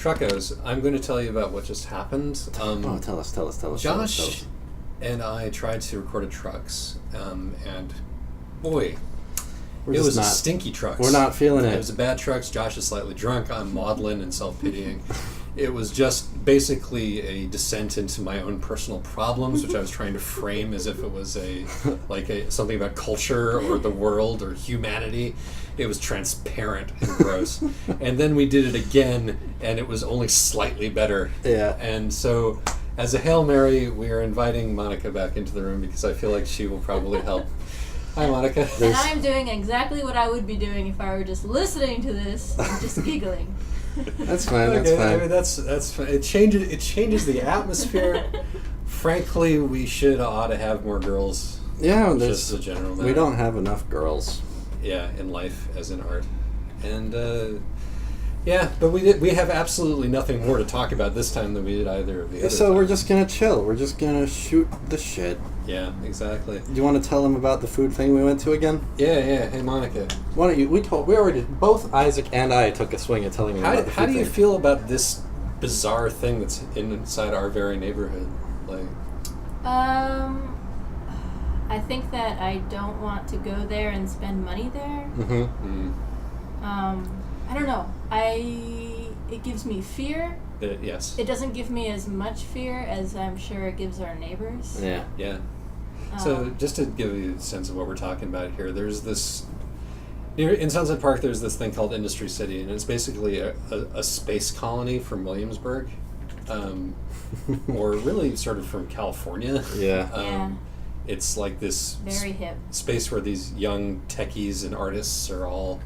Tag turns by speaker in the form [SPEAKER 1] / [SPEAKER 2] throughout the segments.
[SPEAKER 1] Truckos, I'm going to tell you about what just happened.
[SPEAKER 2] Tell us.
[SPEAKER 1] Josh and I tried to record a Trucks, and boy, it was a stinky Trucks.
[SPEAKER 2] We're not feeling it.
[SPEAKER 1] It was a bad Trucks. Josh is slightly drunk. I'm maudlin and self-pitying. It was just basically a descent into my own personal problems, which I was trying to frame as if it was something about culture or the world or humanity. It was transparent and gross. And then we did it again, and it was only slightly better.
[SPEAKER 2] Yeah.
[SPEAKER 1] And so, as a Hail Mary, we are inviting Monica back into the room because I feel like she will probably help. Hi, Monica.
[SPEAKER 3] And I'm doing exactly what I would be doing if I were just listening to this and just giggling.
[SPEAKER 2] That's fine. That's
[SPEAKER 1] okay,
[SPEAKER 2] fine.
[SPEAKER 1] I mean, that's fine. It changes the atmosphere. Frankly, we ought to have more girls.
[SPEAKER 2] Yeah,
[SPEAKER 1] just as a general matter.
[SPEAKER 2] We don't have enough girls.
[SPEAKER 1] Yeah, in life as in art, and but we have absolutely nothing more to talk about this time than we did either of the other.
[SPEAKER 2] So
[SPEAKER 1] times.
[SPEAKER 2] we're just gonna chill. We're just gonna shoot the shit.
[SPEAKER 1] Yeah, exactly.
[SPEAKER 2] Do you want to tell them about the food thing we went to again?
[SPEAKER 1] Yeah. Hey, Monica.
[SPEAKER 2] Why don't you? We already both Isaac and I took a swing at telling them about the food
[SPEAKER 1] How do you
[SPEAKER 2] thing.
[SPEAKER 1] feel about this bizarre thing that's inside our very neighborhood? Like,
[SPEAKER 3] I think that I don't want to go there and spend money there.
[SPEAKER 2] Mm-hmm.
[SPEAKER 3] I don't know. It gives me fear.
[SPEAKER 1] Yes.
[SPEAKER 3] It doesn't give me as much fear as I'm sure it gives our neighbors.
[SPEAKER 2] Yeah.
[SPEAKER 1] So just to give you a sense of what we're talking about here, there's this in Sunset Park. There's this thing called Industry City, and it's basically a space colony from Williamsburg, or really sort of from California.
[SPEAKER 2] Yeah.
[SPEAKER 1] It's like this
[SPEAKER 3] very hip
[SPEAKER 1] space where these young techies and artists are all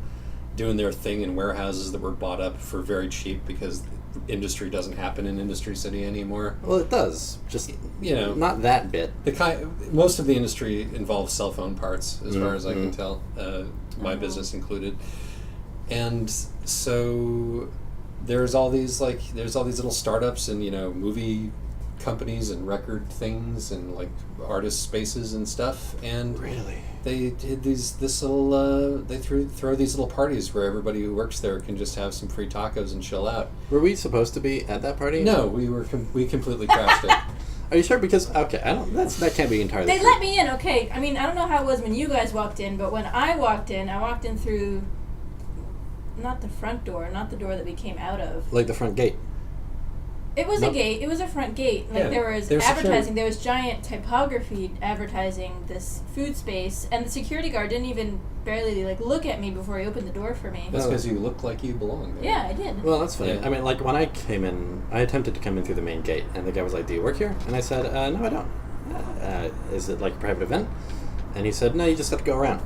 [SPEAKER 1] doing their thing in warehouses that were bought up for very cheap because industry doesn't happen in Industry City anymore.
[SPEAKER 2] Well, it does. Just not that bit.
[SPEAKER 1] Most of the industry involves cell phone parts, as far as I can tell, my business included. And so there's all these little startups and movie companies and record things and like artist spaces and stuff, and
[SPEAKER 2] really
[SPEAKER 1] they did they throw these little parties where everybody who works there can just have some free tacos and chill out.
[SPEAKER 2] Were we supposed to be at that party?
[SPEAKER 1] No, we completely crashed it.
[SPEAKER 2] Are you sure? Because that can't be entirely
[SPEAKER 3] They
[SPEAKER 2] true.
[SPEAKER 3] let me in, okay. I mean, I don't know how it was when you guys walked in, but when I walked in through not the front door, not the door that we came out of.
[SPEAKER 2] Like the front gate.
[SPEAKER 3] It was a gate. It was a front gate. Like there was advertising. There was giant typography advertising this food space, and the security guard didn't even barely look at me before he opened the door for me.
[SPEAKER 1] That's because you looked like you belonged there.
[SPEAKER 3] Yeah, I did.
[SPEAKER 2] Well, that's funny.
[SPEAKER 1] Yeah.
[SPEAKER 2] I mean, like when I came in, I attempted to come in through the main gate, and the guy was like, "Do you work here?" And I said, "No, I don't." Is it like a private event? And he said, "No, you just have to go around."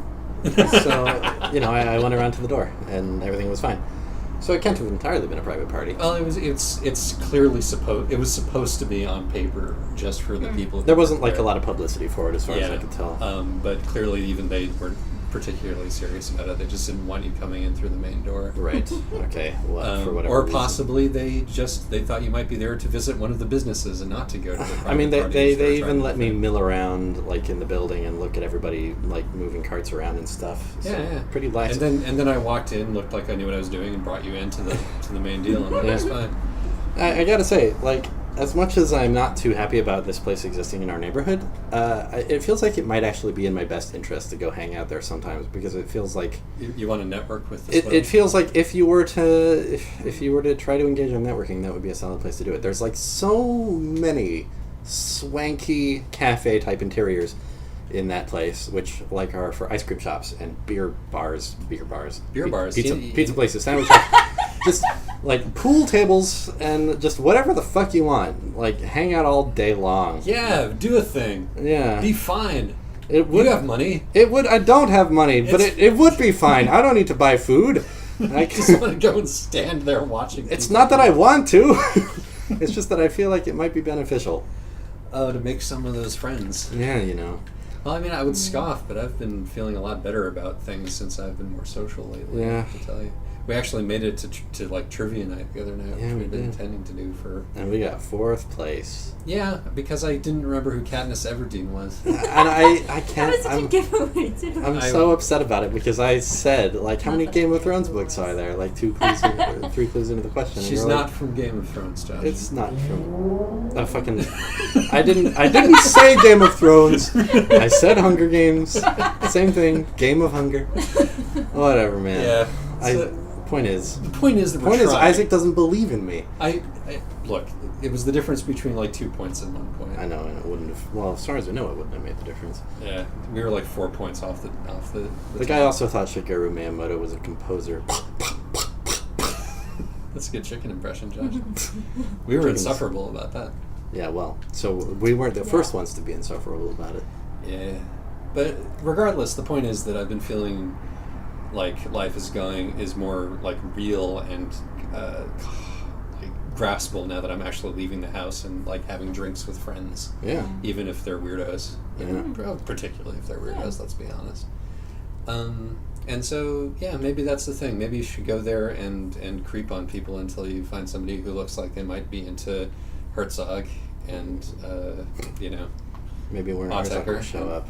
[SPEAKER 2] So I went around to the door, and everything was fine. So it can't have entirely been a private party.
[SPEAKER 1] Well, it's clearly supposed to be on paper just for the people.
[SPEAKER 2] There wasn't a lot of publicity for it, as far as I could tell.
[SPEAKER 1] But clearly, even they weren't particularly serious about it. They just didn't want you coming in through the main door.
[SPEAKER 2] Right. Okay. Well, for whatever
[SPEAKER 1] or
[SPEAKER 2] reason.
[SPEAKER 1] Possibly they thought you might be there to visit one of the businesses and not to go to the private
[SPEAKER 2] I mean,
[SPEAKER 1] parties
[SPEAKER 2] they even let me mill around in the building and look at everybody moving carts around and stuff. So
[SPEAKER 1] yeah.
[SPEAKER 2] Pretty lax.
[SPEAKER 1] And then I walked in, looked like I knew what I was doing, and brought you into the main deal, and it was fine.
[SPEAKER 2] I gotta say, as much as I'm not too happy about this place existing in our neighborhood, it feels like it might actually be in my best interest to go hang out there sometimes, because it feels like
[SPEAKER 1] you want to network with this.
[SPEAKER 2] It feels like if you were to try to engage in networking, that would be a solid place to do it. There's so many swanky cafe type interiors in that place, which are for ice cream shops and beer bars, pizza places, sandwich shops, just pool tables and just whatever the fuck you want. Hang out all day long.
[SPEAKER 1] Yeah, do a thing.
[SPEAKER 2] Yeah,
[SPEAKER 1] be fine.
[SPEAKER 2] You
[SPEAKER 1] have money.
[SPEAKER 2] I don't have money, but it would be fine. I don't need to buy food.
[SPEAKER 1] I just want to go and stand there watching.
[SPEAKER 2] It's not that I want to. It's just that I feel like it might be beneficial.
[SPEAKER 1] Oh, to make some of those friends.
[SPEAKER 2] Yeah,
[SPEAKER 1] Well, I mean, I would scoff, but I've been feeling a lot better about things since I've been more social lately.
[SPEAKER 2] Yeah.
[SPEAKER 1] To tell you. We actually made it to like trivia night the other night,
[SPEAKER 2] Yeah,
[SPEAKER 1] which
[SPEAKER 2] we
[SPEAKER 1] we've been
[SPEAKER 2] did.
[SPEAKER 1] intending to do for.
[SPEAKER 2] And we got 4th place.
[SPEAKER 1] Yeah, because I didn't remember who Katniss Everdeen was.
[SPEAKER 2] And I
[SPEAKER 3] That
[SPEAKER 2] can't.
[SPEAKER 3] was such a giveaway too.
[SPEAKER 2] I'm so upset about it because I said, like, how many Game of Thrones books are there? Like 3 clues into the question. and
[SPEAKER 1] She's
[SPEAKER 2] you're
[SPEAKER 1] not
[SPEAKER 2] like,
[SPEAKER 1] from Game of Thrones, Josh.
[SPEAKER 2] It's not from. Oh, fucking. I didn't say Game of Thrones. I said Hunger Games. Same thing. Game of Hunger. Whatever, man.
[SPEAKER 1] Yeah.
[SPEAKER 2] Point is.
[SPEAKER 1] The point is that we're
[SPEAKER 2] Point is,
[SPEAKER 1] trying.
[SPEAKER 2] Isaac doesn't believe in me.
[SPEAKER 1] I look. It was the difference between like 2 points and 1 point.
[SPEAKER 2] I know, and it wouldn't have. Well, as far as we know, it wouldn't have made the difference.
[SPEAKER 1] Yeah, we were like 4 points off the.
[SPEAKER 2] The guy also thought Shigeru Miyamoto was a composer.
[SPEAKER 1] That's a good chicken impression, Josh. We were
[SPEAKER 2] Chickens.
[SPEAKER 1] insufferable about that.
[SPEAKER 2] Yeah, well, so we weren't the first ones to be insufferable about it.
[SPEAKER 1] Yeah, but regardless, the point is that I've been feeling like life is more like real and like graspable now that I'm actually leaving the house and like having drinks with friends,
[SPEAKER 2] Yeah.
[SPEAKER 1] even if they're weirdos. You know,
[SPEAKER 2] Yeah.
[SPEAKER 1] particularly if they're weirdos.
[SPEAKER 3] Yeah.
[SPEAKER 1] Let's be honest. And so, yeah, maybe that's the thing. Maybe you should go there and creep on people until you find somebody who looks like they might be into Herzog and, you know,
[SPEAKER 2] Maybe we're not
[SPEAKER 1] Autechre.
[SPEAKER 2] going to show up.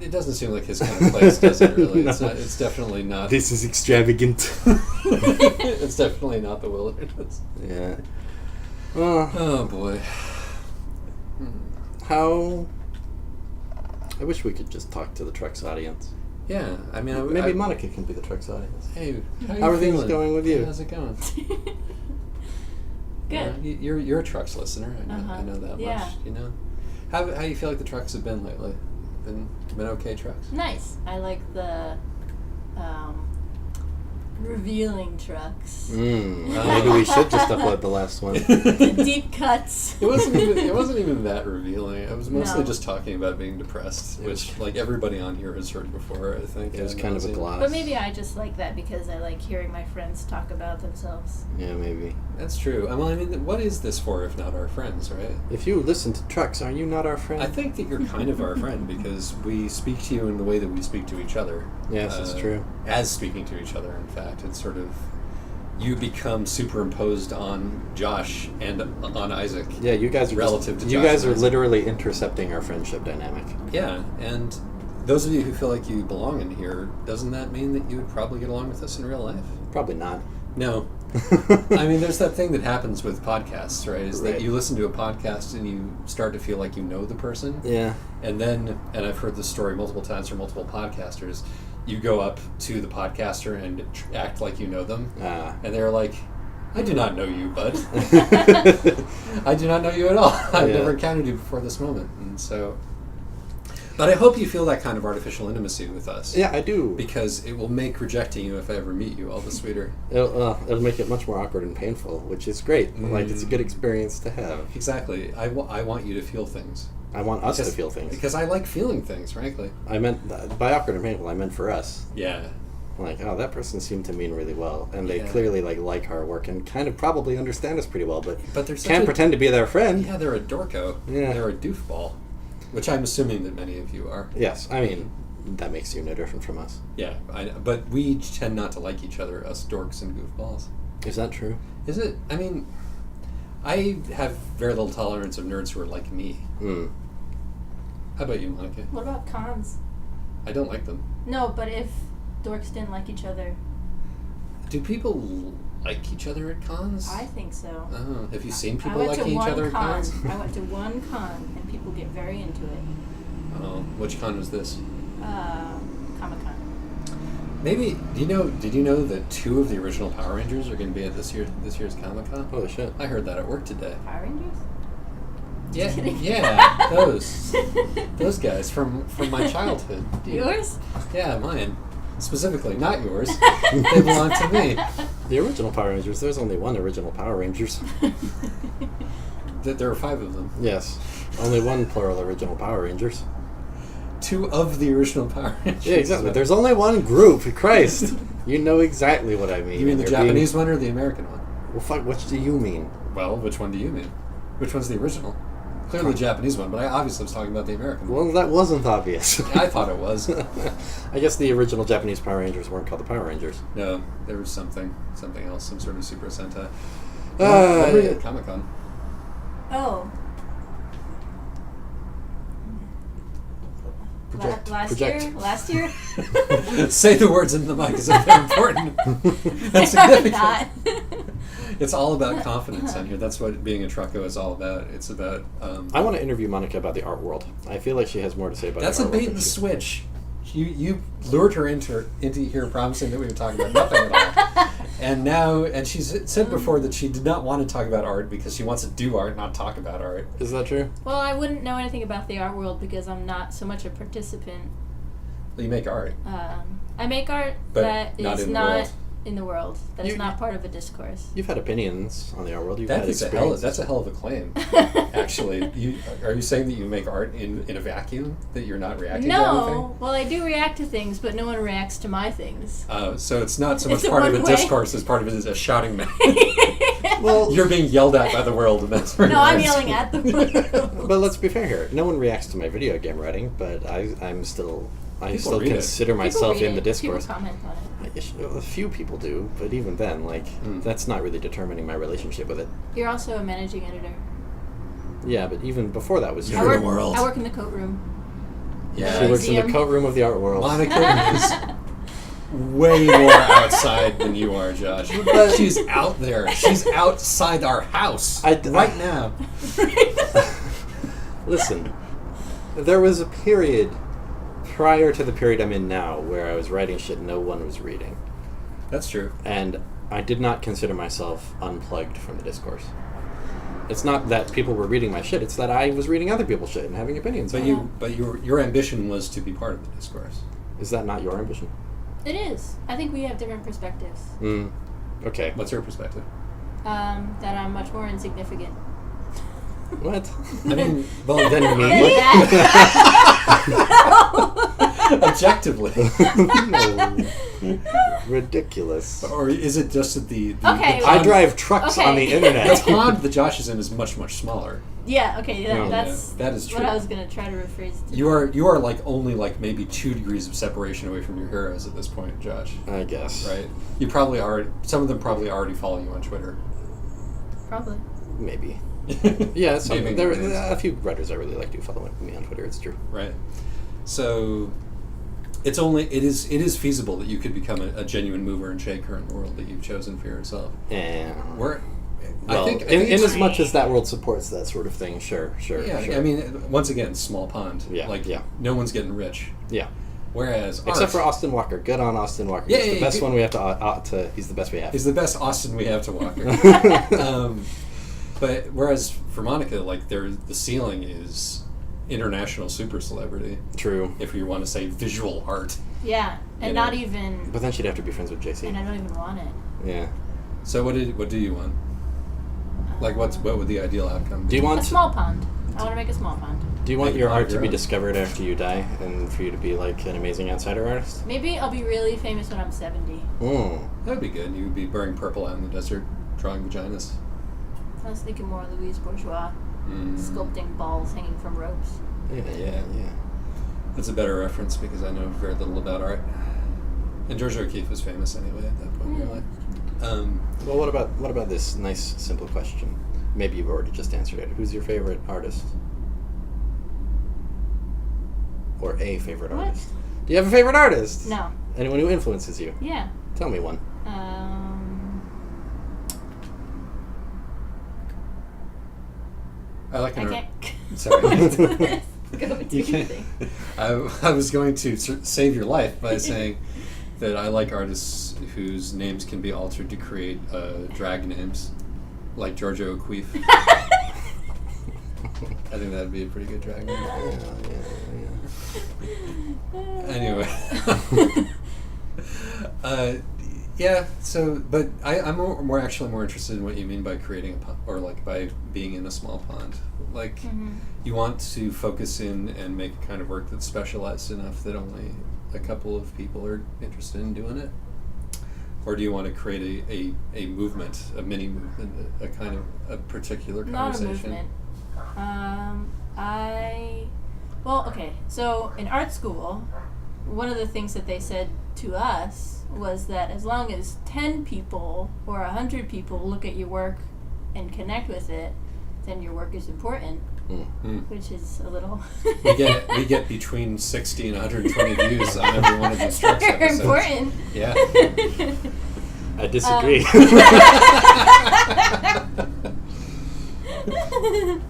[SPEAKER 1] it doesn't seem like his kind of place, does it, really?
[SPEAKER 2] No.
[SPEAKER 1] It's definitely not.
[SPEAKER 2] This is extravagant.
[SPEAKER 1] It's definitely not the Wilderness.
[SPEAKER 2] Yeah. Well,
[SPEAKER 1] Oh, boy.
[SPEAKER 2] how... I wish we could just talk to the Trex audience.
[SPEAKER 1] Yeah, I mean...
[SPEAKER 2] Maybe Monica can be the Trex audience.
[SPEAKER 1] Hey, how
[SPEAKER 2] How
[SPEAKER 1] are
[SPEAKER 2] are things
[SPEAKER 1] feeling?
[SPEAKER 2] going with you?
[SPEAKER 1] How's it going?
[SPEAKER 3] Good.
[SPEAKER 1] You're a Trucks listener. I
[SPEAKER 3] Uh-huh.
[SPEAKER 1] know that
[SPEAKER 3] Yeah.
[SPEAKER 1] much. You know, how you feel like the Trucks have been lately? Been okay, Trucks?
[SPEAKER 3] Nice. I like the revealing trucks.
[SPEAKER 2] Maybe we should just upload the last one.
[SPEAKER 3] The deep cuts.
[SPEAKER 1] It wasn't even that revealing. I was mostly
[SPEAKER 3] No.
[SPEAKER 1] just talking about being depressed,
[SPEAKER 2] It was-
[SPEAKER 1] which like everybody on here has heard before. I think
[SPEAKER 2] It was
[SPEAKER 1] And
[SPEAKER 2] kind of a
[SPEAKER 1] it-
[SPEAKER 2] gloss.
[SPEAKER 3] But maybe I just like that because I like hearing my friends talk about themselves.
[SPEAKER 2] Yeah, maybe.
[SPEAKER 1] That's true. I mean, what is this for if not our friends, right?
[SPEAKER 2] If you listen to Trex, are you not our friend?
[SPEAKER 1] I think that you're kind of our friend because we speak to you in the way that we speak to each other.
[SPEAKER 2] Yes, it's true.
[SPEAKER 1] As speaking to each other, in fact. It's sort of, you become superimposed on Josh and on Isaac.
[SPEAKER 2] Yeah, you guys are
[SPEAKER 1] Relative to
[SPEAKER 2] you
[SPEAKER 1] Josh
[SPEAKER 2] guys
[SPEAKER 1] and
[SPEAKER 2] are
[SPEAKER 1] Isaac.
[SPEAKER 2] literally intercepting our friendship dynamic.
[SPEAKER 1] Yeah, and those of you who feel like you belong in here, doesn't that mean that you would probably get along with us in real life?
[SPEAKER 2] Probably not.
[SPEAKER 1] No. I mean, there's that thing that happens with podcasts, right? Is that
[SPEAKER 2] Right.
[SPEAKER 1] you listen to a podcast and you start to feel like you know the person.
[SPEAKER 2] Yeah.
[SPEAKER 1] And then, and I've heard this story multiple times from multiple podcasters, you go up to the podcaster and act like you know them. And they're like, I do not know you, bud. I do not know you at all. I've
[SPEAKER 2] Yeah.
[SPEAKER 1] never encountered you before this moment. And so, but I hope you feel that kind of artificial intimacy with us.
[SPEAKER 2] Yeah, I do.
[SPEAKER 1] Because it will make rejecting you if I ever meet you all the sweeter.
[SPEAKER 2] It'll make it much more awkward and painful, which is great. Like, it's a good experience to have.
[SPEAKER 1] Exactly. I want you to feel things.
[SPEAKER 2] I want us to feel things.
[SPEAKER 1] Because I like feeling things, frankly.
[SPEAKER 2] I meant, by awkward and painful, I meant for us.
[SPEAKER 1] Yeah.
[SPEAKER 2] Like, oh, that person seemed to mean really well, and they
[SPEAKER 1] Yeah.
[SPEAKER 2] clearly like our work and kind of probably understand us pretty well, but
[SPEAKER 1] But they're such
[SPEAKER 2] can't
[SPEAKER 1] a-
[SPEAKER 2] pretend to be their friend.
[SPEAKER 1] Yeah, they're a dorko.
[SPEAKER 2] Yeah.
[SPEAKER 1] They're a doofball. Which I'm assuming that many of you are.
[SPEAKER 2] Yes, I mean, that makes you no different from us.
[SPEAKER 1] Yeah, but we tend not to like each other, us dorks and goofballs.
[SPEAKER 2] Is that true?
[SPEAKER 1] Is it? I mean, I have very little tolerance of nerds who are like me.
[SPEAKER 2] Hmm.
[SPEAKER 1] How about you, Monica?
[SPEAKER 3] What about cons?
[SPEAKER 1] I don't like them.
[SPEAKER 3] No, but if dorks didn't like each other,
[SPEAKER 1] Do people like each other at cons?
[SPEAKER 3] I think so.
[SPEAKER 1] Oh, have you seen
[SPEAKER 3] I
[SPEAKER 1] people
[SPEAKER 3] went
[SPEAKER 1] liking
[SPEAKER 3] to
[SPEAKER 1] each
[SPEAKER 3] one
[SPEAKER 1] other at
[SPEAKER 3] con.
[SPEAKER 1] cons?
[SPEAKER 3] I went to one con, and people get very into it.
[SPEAKER 1] Oh, which con was this?
[SPEAKER 3] Comic-Con.
[SPEAKER 1] Maybe did you know that 2 of the original Power Rangers are going to be at this year's Comic-Con?
[SPEAKER 2] Holy shit.
[SPEAKER 1] I heard that at work today.
[SPEAKER 3] Power Rangers?
[SPEAKER 1] Yeah,
[SPEAKER 3] kidding.
[SPEAKER 1] yeah, those guys from my childhood.
[SPEAKER 3] Yours?
[SPEAKER 1] Yeah, mine. Specifically, not yours. They belong to me.
[SPEAKER 2] The original Power Rangers, there's only one original Power Rangers.
[SPEAKER 1] There are 5 of them.
[SPEAKER 2] Yes. Only one plural original Power Rangers.
[SPEAKER 1] 2 of the original Power Rangers.
[SPEAKER 2] Yeah, exactly. There's only one group. Christ. You know exactly what I mean.
[SPEAKER 1] You mean the
[SPEAKER 2] You're
[SPEAKER 1] Japanese one or the American one?
[SPEAKER 2] Well, fuck, which do you mean?
[SPEAKER 1] Well, which one do you mean? Which one's the original? Clearly the Japanese one, but I obviously was talking about the American one.
[SPEAKER 2] Well, that wasn't obvious.
[SPEAKER 1] I thought it was.
[SPEAKER 2] I guess the original Japanese Power Rangers weren't called the Power Rangers.
[SPEAKER 1] No, there was something else, some sort of Super Sentai. When were you at Comic-Con?
[SPEAKER 3] Oh. Last year?
[SPEAKER 1] Say the words in the mic as if they're important and significant. It's all about confidence on here. That's what being a trucko is all about. It's about...
[SPEAKER 2] I want to interview Monica about the art world. I feel like she has more to say about
[SPEAKER 1] that's
[SPEAKER 2] the art
[SPEAKER 1] a
[SPEAKER 2] world.
[SPEAKER 1] bait and switch. You lured her into here promising that we would talk about nothing at all. And she's said before that she did not want to talk about art because she wants to do art, not talk about art.
[SPEAKER 2] Is that true?
[SPEAKER 3] Well, I wouldn't know anything about the art world because I'm not so much a participant.
[SPEAKER 1] Well, you make art.
[SPEAKER 3] I make art
[SPEAKER 1] But
[SPEAKER 3] that
[SPEAKER 1] not
[SPEAKER 3] is
[SPEAKER 1] in the
[SPEAKER 3] not
[SPEAKER 1] world.
[SPEAKER 3] in the world. That is not part of a discourse.
[SPEAKER 2] You've had opinions on the art world. You've had
[SPEAKER 1] That's
[SPEAKER 2] experiences.
[SPEAKER 1] a hell of a claim. Actually, are you saying that you make art in a vacuum, that you're not reacting to anything?
[SPEAKER 3] No. Well, I do react to things, but no one reacts to my things.
[SPEAKER 1] So it's not so much
[SPEAKER 3] Is it
[SPEAKER 1] part of a
[SPEAKER 3] one way?
[SPEAKER 1] discourse as part of it is a shouting match.
[SPEAKER 2] Well,
[SPEAKER 1] You're being yelled at by the world, and that's where
[SPEAKER 3] No, I'm yelling at the world.
[SPEAKER 2] but let's be fair here. No one reacts to my video game writing, but I still
[SPEAKER 1] People read it.
[SPEAKER 2] consider
[SPEAKER 3] People
[SPEAKER 2] myself
[SPEAKER 3] read
[SPEAKER 2] in the
[SPEAKER 3] it.
[SPEAKER 2] discourse.
[SPEAKER 3] People comment on it.
[SPEAKER 2] A few people do, but even then, that's not really determining my relationship with it.
[SPEAKER 3] You're also a managing editor.
[SPEAKER 2] Yeah, but even before that was
[SPEAKER 1] You're
[SPEAKER 2] true.
[SPEAKER 1] the world.
[SPEAKER 3] I work in the coat room.
[SPEAKER 1] Yeah.
[SPEAKER 2] She works in the
[SPEAKER 3] Museum.
[SPEAKER 2] coat room of the art world.
[SPEAKER 1] Monica is way more outside than you are, Josh.
[SPEAKER 2] But-
[SPEAKER 1] She's out there. She's outside our house right now.
[SPEAKER 2] Listen, there was a period prior to the period I'm in now where I was writing shit no one was reading.
[SPEAKER 1] That's true.
[SPEAKER 2] And I did not consider myself unplugged from the discourse. It's not that people were reading my shit, it's that I was reading other people's shit and having opinions.
[SPEAKER 1] But your ambition was to be part of the discourse.
[SPEAKER 2] Is that not your ambition?
[SPEAKER 3] It is. I think we have different perspectives.
[SPEAKER 2] Okay.
[SPEAKER 1] What's your perspective?
[SPEAKER 3] That I'm much more insignificant.
[SPEAKER 2] What?
[SPEAKER 1] I mean, well, then
[SPEAKER 3] And
[SPEAKER 1] me.
[SPEAKER 3] that-
[SPEAKER 1] Objectively.
[SPEAKER 2] No. Ridiculous.
[SPEAKER 1] Or is it just that the
[SPEAKER 3] Okay,
[SPEAKER 1] the
[SPEAKER 2] I
[SPEAKER 1] pond,
[SPEAKER 2] drive trucks on the
[SPEAKER 3] Okay.
[SPEAKER 1] the
[SPEAKER 2] internet.
[SPEAKER 1] pond that Josh is in is much, much smaller.
[SPEAKER 3] Yeah, okay,
[SPEAKER 2] No,
[SPEAKER 3] that's
[SPEAKER 1] that is
[SPEAKER 3] what
[SPEAKER 1] true.
[SPEAKER 3] I was going to try to rephrase it to.
[SPEAKER 1] You are like only like maybe 2 degrees of separation away from your heroes at this point, Josh.
[SPEAKER 2] I guess.
[SPEAKER 1] Right? You probably are. Some of them probably already follow you on Twitter.
[SPEAKER 3] Probably.
[SPEAKER 2] Maybe. Yeah,
[SPEAKER 1] Naming
[SPEAKER 2] there
[SPEAKER 1] names.
[SPEAKER 2] a few writers I really like do follow me on Twitter. It's true.
[SPEAKER 1] Right. So it is feasible that you could become a genuine mover and shaker in the world that you've chosen for yourself.
[SPEAKER 2] Yeah.
[SPEAKER 1] I think
[SPEAKER 2] in
[SPEAKER 1] it's-
[SPEAKER 2] as much as that world supports that sort of thing, sure.
[SPEAKER 1] Yeah,
[SPEAKER 2] sure.
[SPEAKER 1] I mean, once again, small pond.
[SPEAKER 2] Yeah,
[SPEAKER 1] Like,
[SPEAKER 2] yeah.
[SPEAKER 1] no one's getting rich.
[SPEAKER 2] yeah.
[SPEAKER 1] Whereas
[SPEAKER 2] Except
[SPEAKER 1] art
[SPEAKER 2] for Austin Walker. Good on Austin Walker.
[SPEAKER 1] Yeah,
[SPEAKER 2] He's
[SPEAKER 1] yeah,
[SPEAKER 2] the best
[SPEAKER 1] yeah.
[SPEAKER 2] one we have to. He's the best we have.
[SPEAKER 1] is the best Austin we have to Walker. But whereas for Monica, like the ceiling is international super celebrity.
[SPEAKER 2] True.
[SPEAKER 1] If you want to say visual art.
[SPEAKER 3] Yeah, and
[SPEAKER 1] You know.
[SPEAKER 3] not even...
[SPEAKER 2] But then she'd have to be friends with JC.
[SPEAKER 3] And I don't even want it.
[SPEAKER 2] Yeah.
[SPEAKER 1] So what do you want? Like what would the ideal outcome be?
[SPEAKER 2] Do you
[SPEAKER 3] A
[SPEAKER 2] want
[SPEAKER 3] small pond. I want to make a small pond.
[SPEAKER 2] Do you want
[SPEAKER 1] Make
[SPEAKER 2] your
[SPEAKER 1] a pond
[SPEAKER 2] art
[SPEAKER 1] of
[SPEAKER 2] to
[SPEAKER 1] your
[SPEAKER 2] be
[SPEAKER 1] own.
[SPEAKER 2] discovered after you die, and for you to be like an amazing outsider artist?
[SPEAKER 3] Maybe I'll be really famous when I'm 70.
[SPEAKER 2] Mm.
[SPEAKER 1] That would be good. You would be wearing purple out in the desert, drawing vaginas.
[SPEAKER 3] I was thinking more Louise Bourgeois,
[SPEAKER 1] Mm.
[SPEAKER 3] sculpting balls hanging from ropes.
[SPEAKER 2] Yeah.
[SPEAKER 1] That's a better reference because I know very little about art. And George O'Keeffe was famous anyway at that point in your life.
[SPEAKER 2] Well, what about this nice simple question? Maybe you've already just answered it. Who's your favorite artist? Or a favorite
[SPEAKER 3] What?
[SPEAKER 2] artist? Do you have a favorite artist?
[SPEAKER 3] No.
[SPEAKER 2] Anyone who influences you?
[SPEAKER 3] Yeah.
[SPEAKER 2] Tell me one.
[SPEAKER 1] I like
[SPEAKER 3] I
[SPEAKER 1] an
[SPEAKER 3] can't...
[SPEAKER 1] Sorry.
[SPEAKER 3] Go
[SPEAKER 1] You
[SPEAKER 3] to
[SPEAKER 1] can't.
[SPEAKER 3] thing.
[SPEAKER 1] I was going to save your life by saying that I like artists whose names can be altered to create drag names, like Georgia O'Keeffe. I think that would be a pretty good drag name. Anyway. Yeah. So, but I'm more interested in what you mean by creating a pond, or like by being in a small pond. Like, you want to focus in and make a kind of work that's specialized enough that only a couple of people are interested in doing it, or do you want to create a movement, a mini movement, a kind of a particular
[SPEAKER 3] Not a
[SPEAKER 1] conversation?
[SPEAKER 3] movement. Well, okay. So in art school, one of the things that they said to us was that as long as 10 people or 100 people look at your work and connect with it, then your work is important. Which is a little...
[SPEAKER 1] we get between 60 and 120 views on every one of these Strux
[SPEAKER 3] They're
[SPEAKER 1] episodes.
[SPEAKER 3] important.
[SPEAKER 1] Yeah.
[SPEAKER 2] I disagree.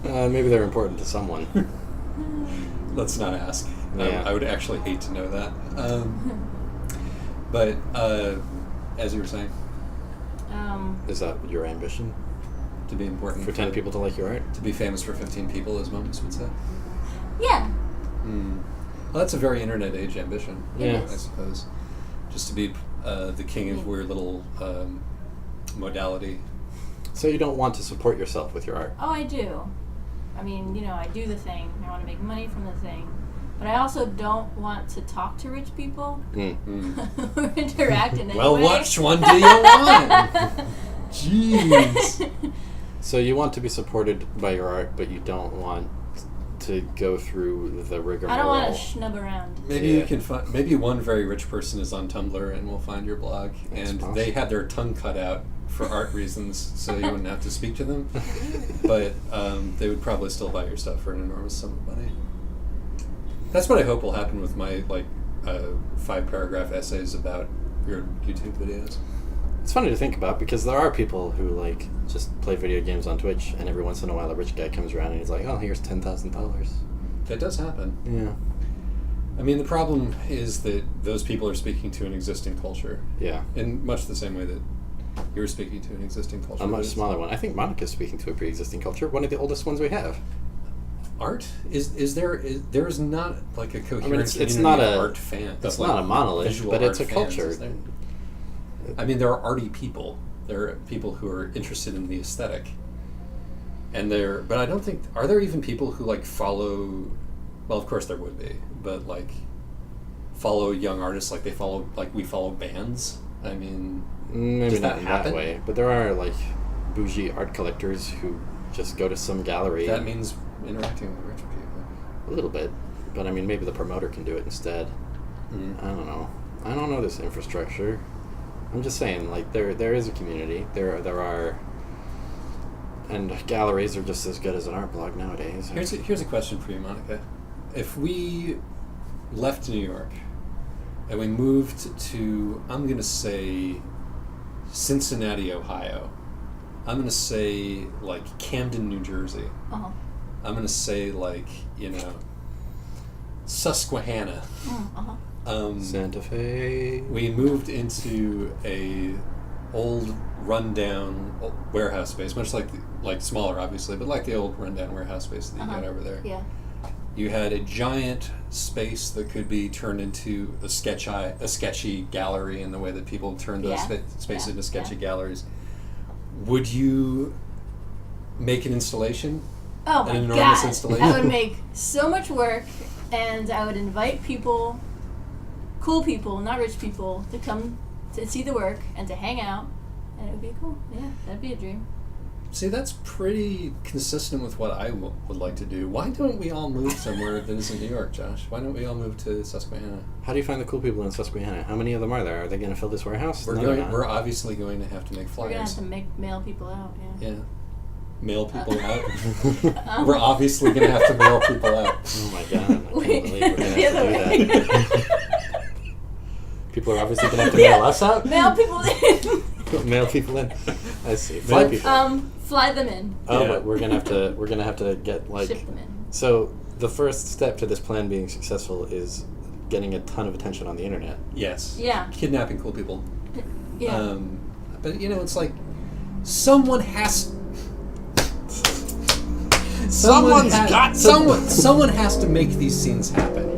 [SPEAKER 2] Maybe they're important to someone.
[SPEAKER 1] Let's not ask.
[SPEAKER 2] Yeah.
[SPEAKER 1] I would actually hate to know that. But as you were saying,
[SPEAKER 2] Is that your ambition?
[SPEAKER 1] to be important
[SPEAKER 2] For 10 people to like your art?
[SPEAKER 1] to be famous for 15 people, as Momus would say.
[SPEAKER 3] Yeah.
[SPEAKER 1] Well, that's a very internet age ambition.
[SPEAKER 2] Yeah.
[SPEAKER 1] I suppose. Just to be the king of weird little modality.
[SPEAKER 2] So you don't want to support yourself with your art?
[SPEAKER 3] Oh, I do. I mean, I do the thing. I want to make money from the thing. But I also don't want to talk to rich people or interact in any
[SPEAKER 1] Well,
[SPEAKER 3] way.
[SPEAKER 1] which one do you want? Jeez.
[SPEAKER 2] So you want to be supported by your art, but you don't want to go through the rigmarole.
[SPEAKER 3] I don't want to schnub around.
[SPEAKER 1] Maybe
[SPEAKER 2] Yeah.
[SPEAKER 1] you can find. Maybe one very rich person is on Tumblr, and we'll find your blog.
[SPEAKER 2] That's
[SPEAKER 1] and
[SPEAKER 2] possible.
[SPEAKER 1] they had their tongue cut out for art reasons, so you wouldn't have to speak to them. But they would probably still buy your stuff for an enormous sum of money. That's what I hope will happen with my 5-paragraph essays about your YouTube videos.
[SPEAKER 2] It's funny to think about because there are people who just play video games on Twitch, and every once in a while a rich guy comes around and he's like, "Oh, here's $10,000."
[SPEAKER 1] That does happen.
[SPEAKER 2] Yeah.
[SPEAKER 1] I mean, the problem is that those people are speaking to an existing culture
[SPEAKER 2] Yeah.
[SPEAKER 1] in much the same way that you're speaking to an existing culture.
[SPEAKER 2] A much
[SPEAKER 1] But
[SPEAKER 2] smaller one. I think Monica's speaking to a pre-existing culture, one of the oldest ones we have.
[SPEAKER 1] art there is not a coherent
[SPEAKER 2] it's
[SPEAKER 1] community
[SPEAKER 2] not
[SPEAKER 1] of
[SPEAKER 2] a-
[SPEAKER 1] art fan.
[SPEAKER 2] It's
[SPEAKER 1] of,
[SPEAKER 2] not a monolith,
[SPEAKER 1] visual
[SPEAKER 2] but it's a
[SPEAKER 1] art fans,
[SPEAKER 2] culture.
[SPEAKER 1] is there? I mean, there are arty people. There are people who are interested in the aesthetic, and but I don't think are there even people who follow. Well, of course there would be, but follow young artists like we follow bands. I mean,
[SPEAKER 2] Maybe
[SPEAKER 1] does
[SPEAKER 2] not
[SPEAKER 1] that
[SPEAKER 2] in
[SPEAKER 1] happen?
[SPEAKER 2] that way, but there are bougie art collectors who just go to some gallery.
[SPEAKER 1] That means interacting with rich people.
[SPEAKER 2] A little bit, but I mean, maybe the promoter can do it instead. I don't know. I don't know this infrastructure. I'm just saying, there is a community. There are, and galleries are just as good as an art blog nowadays.
[SPEAKER 1] Here's a question for you, Monica. If we left New York and we moved to, I'm going to say, Cincinnati, Ohio. I'm going to say, Camden, New Jersey.
[SPEAKER 3] Uh-huh.
[SPEAKER 1] I'm going to say, Susquehanna.
[SPEAKER 3] Uh-huh.
[SPEAKER 2] Santa Fe.
[SPEAKER 1] We moved into a old rundown warehouse space, much like smaller, obviously, but the old rundown warehouse space that you got over there.
[SPEAKER 3] Yeah.
[SPEAKER 1] You had a giant space that could be turned into a sketchy gallery in the way that people turn those spaces into sketchy galleries. Would you make an installation?
[SPEAKER 3] Oh
[SPEAKER 1] An
[SPEAKER 3] my
[SPEAKER 1] enormous
[SPEAKER 3] god.
[SPEAKER 1] installation.
[SPEAKER 3] I would make so much work, and I would invite people, cool people, not rich people, to come to see the work and to hang out, and it would be cool. Yeah, that'd be a dream.
[SPEAKER 1] See, that's pretty consistent with what I would like to do. Why don't we all move somewhere that isn't New York, Josh? Why don't we all move to Susquehanna?
[SPEAKER 2] How do you find the cool people in Susquehanna? How many of them are there? Are they going to fill this warehouse? No, they're not.
[SPEAKER 1] We're obviously going to have to make
[SPEAKER 3] We're gonna have
[SPEAKER 1] flyers.
[SPEAKER 3] to mail people out. Yeah.
[SPEAKER 1] Yeah. Mail people out. We're obviously going to have to mail people out.
[SPEAKER 2] Oh my god! I can't
[SPEAKER 3] Wait,
[SPEAKER 2] believe we're going
[SPEAKER 3] the
[SPEAKER 2] to
[SPEAKER 3] other
[SPEAKER 2] have to do that. People are obviously going to have to mail us out.
[SPEAKER 3] Mail people in.
[SPEAKER 2] Mail people in. I see. Fly people.
[SPEAKER 3] Fly them in.
[SPEAKER 2] Oh,
[SPEAKER 1] Yeah.
[SPEAKER 2] but we're gonna have to get
[SPEAKER 3] Ship them in.
[SPEAKER 2] So the first step to this plan being successful is getting a ton of attention on the internet.
[SPEAKER 1] Yes.
[SPEAKER 3] Yeah.
[SPEAKER 1] Kidnapping cool people.
[SPEAKER 3] Yeah.
[SPEAKER 1] But it's someone has.
[SPEAKER 2] Someone's got to-
[SPEAKER 1] Someone has to make these scenes happen.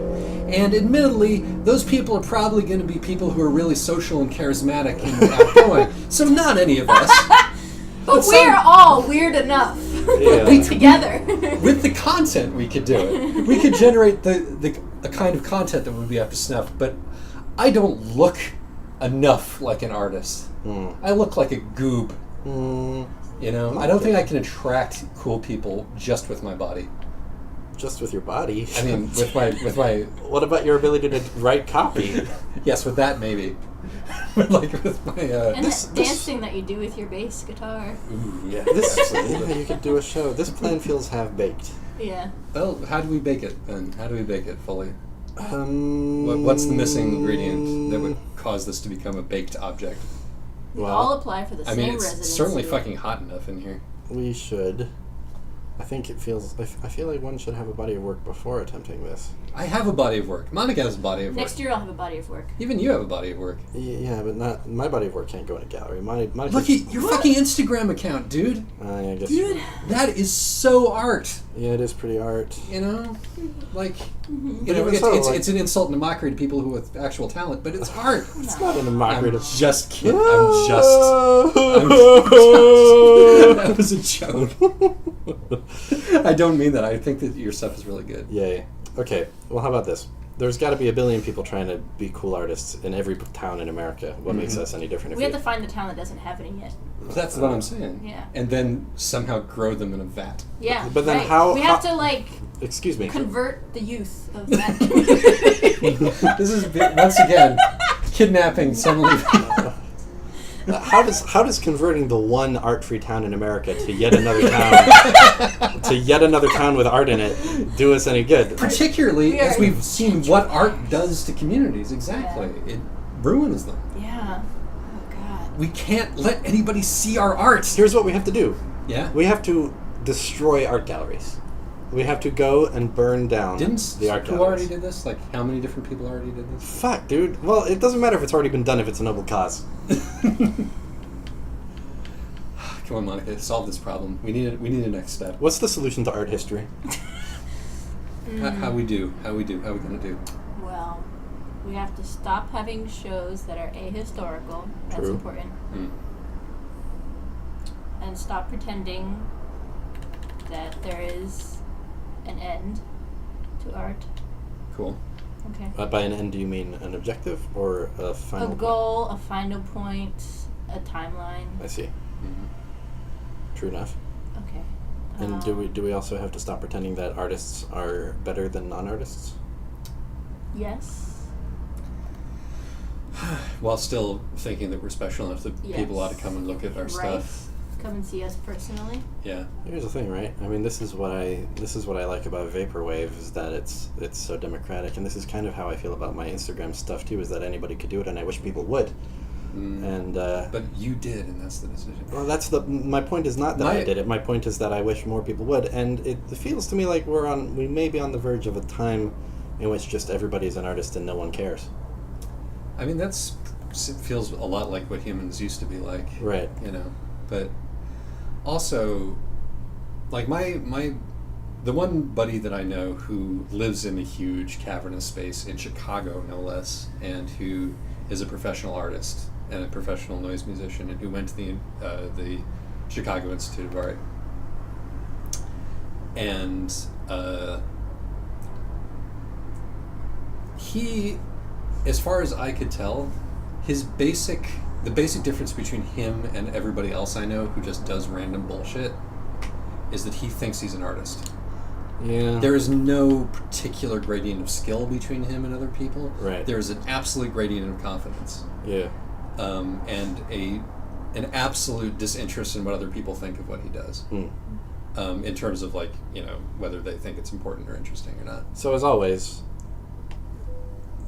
[SPEAKER 1] And admittedly, those people are probably going to be people who are really social and charismatic and outgoing. So not any of us.
[SPEAKER 3] but
[SPEAKER 1] some-
[SPEAKER 3] we're all weird enough.
[SPEAKER 2] Yeah.
[SPEAKER 3] Together.
[SPEAKER 1] With the content, we could do it. We could generate the kind of content that would be up to snuff. But I don't look enough like an artist. I look like a goob. You know, I don't think I can attract cool people just with my body.
[SPEAKER 2] Just with your body.
[SPEAKER 1] I mean, with my.
[SPEAKER 2] What about your ability to write copy?
[SPEAKER 1] Yes, with that maybe. Like with my.
[SPEAKER 3] And that dancing that you do with your bass guitar.
[SPEAKER 1] Ooh, yeah.
[SPEAKER 2] You could do a show. This plan feels half baked.
[SPEAKER 3] Yeah.
[SPEAKER 1] Well, how do we bake it then? How do we bake it fully? What's the missing ingredient that would cause this to become a baked object?
[SPEAKER 3] We all apply for the same residency.
[SPEAKER 1] It's certainly fucking hot enough in here.
[SPEAKER 2] We should. I think it feels. I feel like one should have a body of work before attempting this.
[SPEAKER 1] I have a body of work. Monica has a body of work.
[SPEAKER 3] Next year I'll have a body of work.
[SPEAKER 1] Even you have a body of work.
[SPEAKER 2] Yeah, but not my body of work can't go in a gallery. Monica,
[SPEAKER 1] Look at your fucking Instagram account, dude.
[SPEAKER 2] I guess.
[SPEAKER 3] Dude.
[SPEAKER 1] That is so art.
[SPEAKER 2] Yeah, it is pretty art.
[SPEAKER 1] You know, like,
[SPEAKER 3] Mm-hmm.
[SPEAKER 1] you know,
[SPEAKER 2] Even so,
[SPEAKER 1] it's an insult and a mockery to people who with actual talent, but it's art.
[SPEAKER 2] It's not in a mockery.
[SPEAKER 1] I'm
[SPEAKER 2] to...
[SPEAKER 1] just kidding. I'm that was a joke. I don't mean that. I think that your stuff is really good.
[SPEAKER 2] Yay. Okay. Well, how about this? There's got to be a billion people trying to be cool artists in every town in America. What makes us any different? If
[SPEAKER 3] We have to find the town that doesn't have any yet.
[SPEAKER 1] That's what I'm saying.
[SPEAKER 3] Yeah.
[SPEAKER 1] And then somehow grow them in a vat.
[SPEAKER 3] Yeah.
[SPEAKER 2] But then
[SPEAKER 3] right.
[SPEAKER 2] how-
[SPEAKER 3] we have to like
[SPEAKER 2] Excuse me.
[SPEAKER 3] convert the youth of that community.
[SPEAKER 1] This is once again kidnapping suddenly.
[SPEAKER 2] How does converting the one art-free town in America to yet another town with art in it do us any good?
[SPEAKER 1] Particularly as
[SPEAKER 3] We are
[SPEAKER 1] we've seen what art does to communities. Exactly, it ruins them.
[SPEAKER 3] Yeah. Oh God.
[SPEAKER 1] We can't let anybody see our art.
[SPEAKER 2] Here's what we have to do.
[SPEAKER 1] Yeah.
[SPEAKER 2] We have to destroy art galleries. We have to go and burn down
[SPEAKER 1] Didn't
[SPEAKER 2] the art
[SPEAKER 1] who
[SPEAKER 2] galleries.
[SPEAKER 1] already did this? Like, how many different people already did this?
[SPEAKER 2] Fuck, dude. Well, it doesn't matter if it's already been done if it's a noble cause.
[SPEAKER 1] Come on, Monica, solve this problem. We need a next step.
[SPEAKER 2] What's the solution to art history?
[SPEAKER 1] How we gonna do?
[SPEAKER 3] Well, we have to stop having shows that are ahistorical. That's
[SPEAKER 2] True.
[SPEAKER 3] important.
[SPEAKER 1] Mm.
[SPEAKER 3] And stop pretending that there is an end to art.
[SPEAKER 1] Cool.
[SPEAKER 3] Okay.
[SPEAKER 2] By an end, do you mean an objective or a final
[SPEAKER 3] A goal, a final point, a timeline.
[SPEAKER 2] I see.
[SPEAKER 1] Mm-hmm.
[SPEAKER 2] True enough.
[SPEAKER 3] Okay.
[SPEAKER 2] And do we also have to stop pretending that artists are better than non-artists?
[SPEAKER 3] Yes.
[SPEAKER 1] While still thinking that we're special enough that people
[SPEAKER 3] Yes.
[SPEAKER 1] ought to come and look at our
[SPEAKER 3] Right.
[SPEAKER 1] stuff.
[SPEAKER 3] Come and see us personally.
[SPEAKER 1] Yeah.
[SPEAKER 2] Here's the thing, right? I mean, this is what I like about Vaporwave is that it's so democratic, and this is kind of how I feel about my Instagram stuff too. Is that anybody could do it, and I wish people would.
[SPEAKER 1] Mm.
[SPEAKER 2] And
[SPEAKER 1] But you did, and that's the decision.
[SPEAKER 2] well, my point is not that I did it. My point is that I wish more people would, and it feels to me like we may be on the verge of a time in which just everybody's an artist and no one cares.
[SPEAKER 1] I mean, it feels a lot like what humans used to be like.
[SPEAKER 2] Right.
[SPEAKER 1] You know, but also, like the one buddy that I know who lives in a huge cavernous space in Chicago, no less, and who is a professional artist and a professional noise musician, and who went to the Chicago Institute of Art, and he, as far as I could tell, the basic difference between him and everybody else I know who just does random bullshit is that he thinks he's an artist.
[SPEAKER 2] Yeah.
[SPEAKER 1] There is no particular gradient of skill between him and other people.
[SPEAKER 2] Right.
[SPEAKER 1] There is an absolute gradient of confidence.
[SPEAKER 2] Yeah.
[SPEAKER 1] And an absolute disinterest in what other people think of what he does.
[SPEAKER 2] Hmm.
[SPEAKER 1] In terms of, like, you know, whether they think it's important or interesting or not.
[SPEAKER 2] So as always,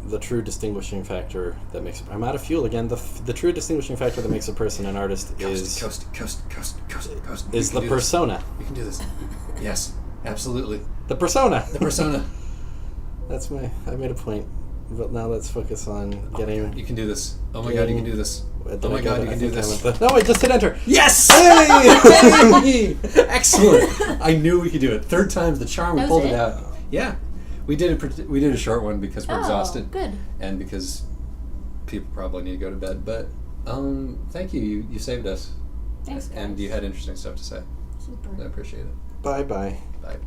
[SPEAKER 2] the true distinguishing factor that makes I'm out of fuel again. The true distinguishing factor that makes a person an artist is
[SPEAKER 1] Coast.
[SPEAKER 2] the persona.
[SPEAKER 1] We can do this. Yes, absolutely.
[SPEAKER 2] The persona.
[SPEAKER 1] The persona.
[SPEAKER 2] I made a point. But now let's focus on getting.
[SPEAKER 1] You can do this. Oh my god, you can do this.
[SPEAKER 2] Did
[SPEAKER 1] Oh
[SPEAKER 2] I
[SPEAKER 1] my
[SPEAKER 2] get
[SPEAKER 1] god,
[SPEAKER 2] it?
[SPEAKER 1] you
[SPEAKER 2] I
[SPEAKER 1] can do
[SPEAKER 2] think
[SPEAKER 1] this.
[SPEAKER 2] No, I just hit enter.
[SPEAKER 1] Yes!
[SPEAKER 2] Hey!
[SPEAKER 1] Excellent. I knew we could do it. Third time's the charm. We
[SPEAKER 3] That
[SPEAKER 1] pulled
[SPEAKER 3] was
[SPEAKER 1] it
[SPEAKER 3] it?
[SPEAKER 1] out. Yeah, we did a short one because we're exhausted.
[SPEAKER 3] Good.
[SPEAKER 1] And because people probably need to go to bed. But thank you. You saved us.
[SPEAKER 3] Thanks, guys.
[SPEAKER 1] And you had interesting stuff to say.
[SPEAKER 3] Super.
[SPEAKER 1] I appreciate it.
[SPEAKER 2] Bye bye.
[SPEAKER 1] Bye.